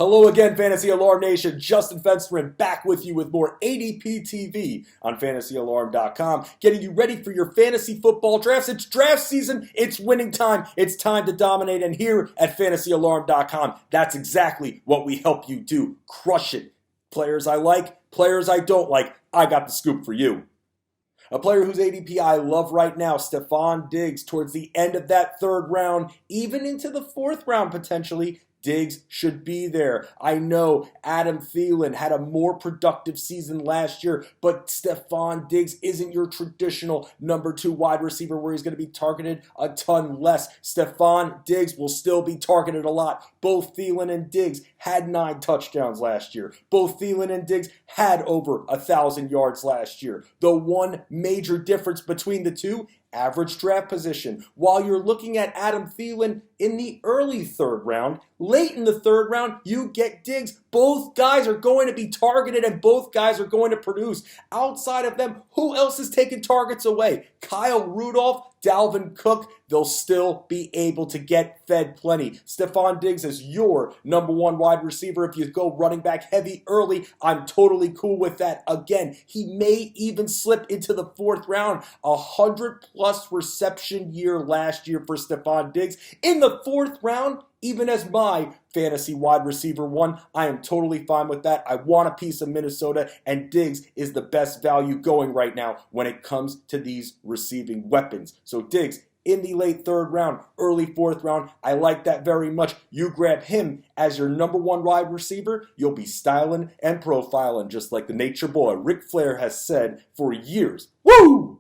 Hello again, Fantasy Alarm Nation. Justin Fensterman back with you with more ADP TV on FantasyAlarm.com, getting you ready for your fantasy football drafts. It's draft season. It's winning time. It's time to dominate. And here at FantasyAlarm.com, that's exactly what we help you do. Crush it. Players I like, players I don't like. I got the scoop for you. A player whose ADP I love right now, Stefon Diggs, towards the end of that third round, even into the fourth round potentially. Diggs should be there. I know Adam Thielen had a more productive season last year, but Stefon Diggs isn't your traditional number 2 wide receiver where he's going to be targeted a ton less. Stefon Diggs will still be targeted a lot. Both Thielen and Diggs had 9 touchdowns last year. Both Thielen and Diggs had over 1,000 yards last year. The one major difference between the two, average draft position. While you're looking at Adam Thielen in the early third round, late in the third round, you get Diggs. Both guys are going to be targeted and both guys are going to produce. Outside of them, who else is taking targets away? Kyle Rudolph, Dalvin Cook, they'll still be able to get fed plenty. Stefon Diggs is your number 1 wide receiver. If you go running back heavy early, I'm totally cool with that. Again, he may even slip into the fourth round. 100+ reception year last year for Stefon Diggs. In the fourth round, even as my fantasy wide receiver 1, I am totally fine with that. I want a piece of Minnesota, and Diggs is the best value going right now when it comes to these receiving weapons. So Diggs in the late third round, early fourth round, I like that very much. You grab him as your number 1 wide receiver, you'll be styling and profiling just like the nature boy Ric Flair has said for years. Woo!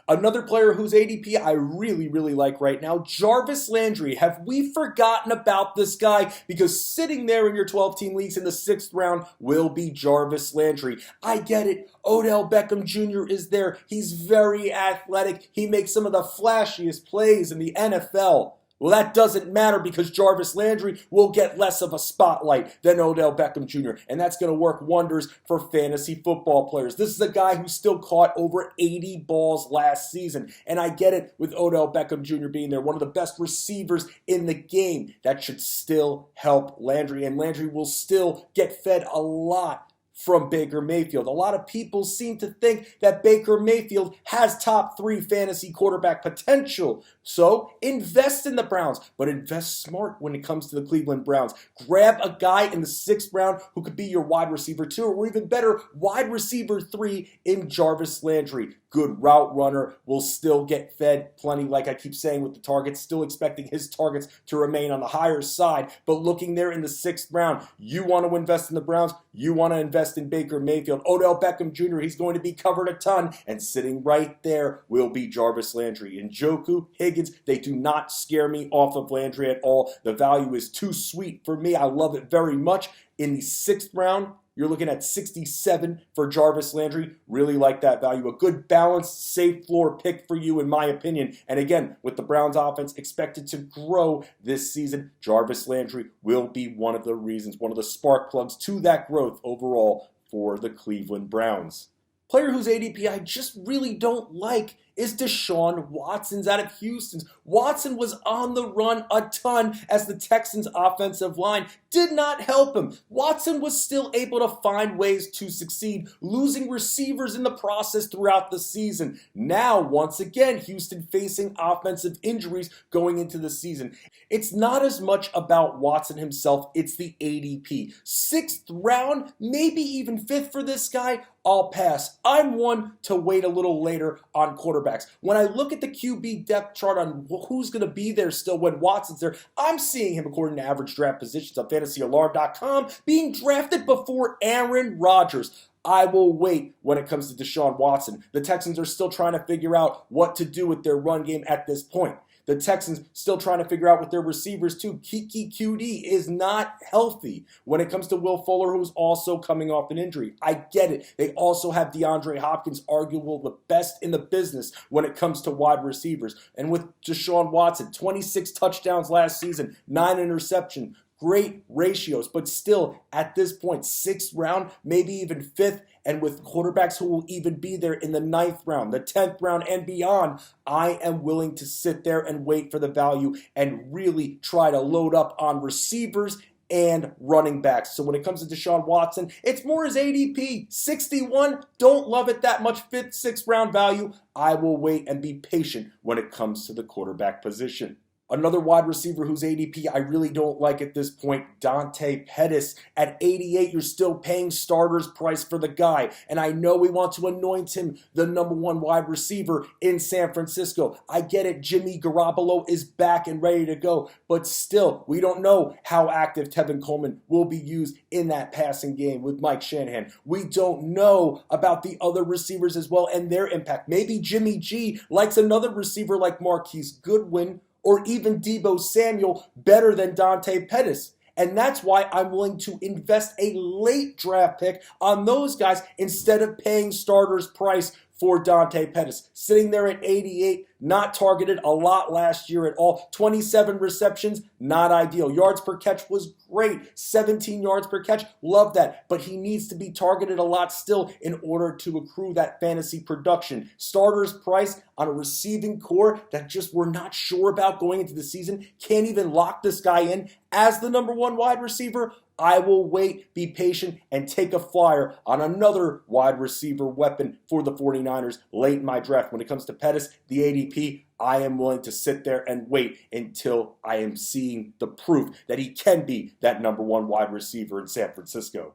Another player whose ADP I really like right now, Jarvis Landry. Have we forgotten about this guy? Because sitting there in your 12-team leagues in the 6th round will be Jarvis Landry. I get it. Odell Beckham Jr. is there. He's very athletic. He makes some of the flashiest plays in the NFL. Well, that doesn't matter because Jarvis Landry will get less of a spotlight than Odell Beckham Jr., and that's going to work wonders for fantasy football players. This is a guy who still caught over 80 balls last season, and I get it with Odell Beckham Jr. being there, one of the best receivers in the game. That should still help Landry, and Landry will still get fed a lot from Baker Mayfield. A lot of people seem to think that Baker Mayfield has top 3 fantasy quarterback potential. So invest in the Browns, but invest smart when it comes to the Cleveland Browns. Grab a guy in the 6th round who could be your wide receiver 2, or even better, wide receiver 3 in Jarvis Landry. Good route runner, will still get fed plenty, like I keep saying with the targets, still expecting his targets to remain on the higher side. But looking there in the 6th round, you want to invest in the Browns, you want to invest in Baker Mayfield. Odell Beckham Jr., he's going to be covered a ton, and sitting right there will be Jarvis Landry. Njoku, Higgins, they do not scare me off of Landry at all. The value is too sweet for me. I love it very much. In the 6th round, you're looking at 67 for Jarvis Landry. Really like that value. A good balanced, safe floor pick for you, in my opinion. And again, with the Browns offense expected to grow this season, Jarvis Landry will be one of the reasons, one of the spark plugs to that growth overall for the Cleveland Browns. Player whose ADP I just really don't like is Deshaun Watson's out of Houston. Watson was on the run a ton as the Texans' offensive line did not help him. Watson was still able to find ways to succeed, losing receivers in the process throughout the season. Now, once again, Houston facing offensive injuries going into the season. It's not as much about Watson himself, it's the ADP. 6th round, maybe even 5th for this guy, I'll pass. I'm one to wait a little later on quarterbacks. When I look at the QB depth chart on who's going to be there still when Watson's there, I'm seeing him, according to average draft positions on FantasyAlarm.com, being drafted before Aaron Rodgers. I will wait when it comes to Deshaun Watson. The Texans are still trying to figure out what to do with their run game at this point. The Texans still trying to figure out with their receivers too. Kiki QD is not healthy. When it comes to Will Fuller, who's also coming off an injury, I get it. They also have DeAndre Hopkins, arguable the best in the business when it comes to wide receivers. And with Deshaun Watson, 26 touchdowns last season, 9 interceptions. Great ratios, but still at this point, 6th round, maybe even 5th, and with quarterbacks who will even be there in the 9th round, the 10th round, and beyond, I am willing to sit there and wait for the value and really try to load up on receivers and running backs. So when it comes to Deshaun Watson, it's more his ADP. 61, don't love it that much. 5th, 6th round value. I will wait and be patient when it comes to the quarterback position. Another wide receiver whose ADP I really don't like at this point, Dante Pettis. At 88, you're still paying starter's price for the guy. And I know we want to anoint him the number 1 wide receiver in San Francisco. I get it, Jimmy Garoppolo is back and ready to go. But still, we don't know how active Tevin Coleman will be used in that passing game with Mike Shanahan. We don't know about the other receivers as well and their impact. Maybe Jimmy G likes another receiver like Marquise Goodwin or even Deebo Samuel better than Dante Pettis. And that's why I'm willing to invest a late draft pick on those guys instead of paying starter's price for Dante Pettis. Sitting there at 88, not targeted a lot last year at all. 27 receptions, not ideal. Yards per catch was great. 17 yards per catch, love that. But he needs to be targeted a lot still in order to accrue that fantasy production. Starter's price on a receiving core that just we're not sure about going into the season. Can't even lock this guy in as the number 1 wide receiver. I will wait, be patient, and take a flyer on another wide receiver weapon for the 49ers late in my draft. When it comes to Pettis, the ADP, I am willing to sit there and wait until I am seeing the proof that he can be that number 1 wide receiver in San Francisco.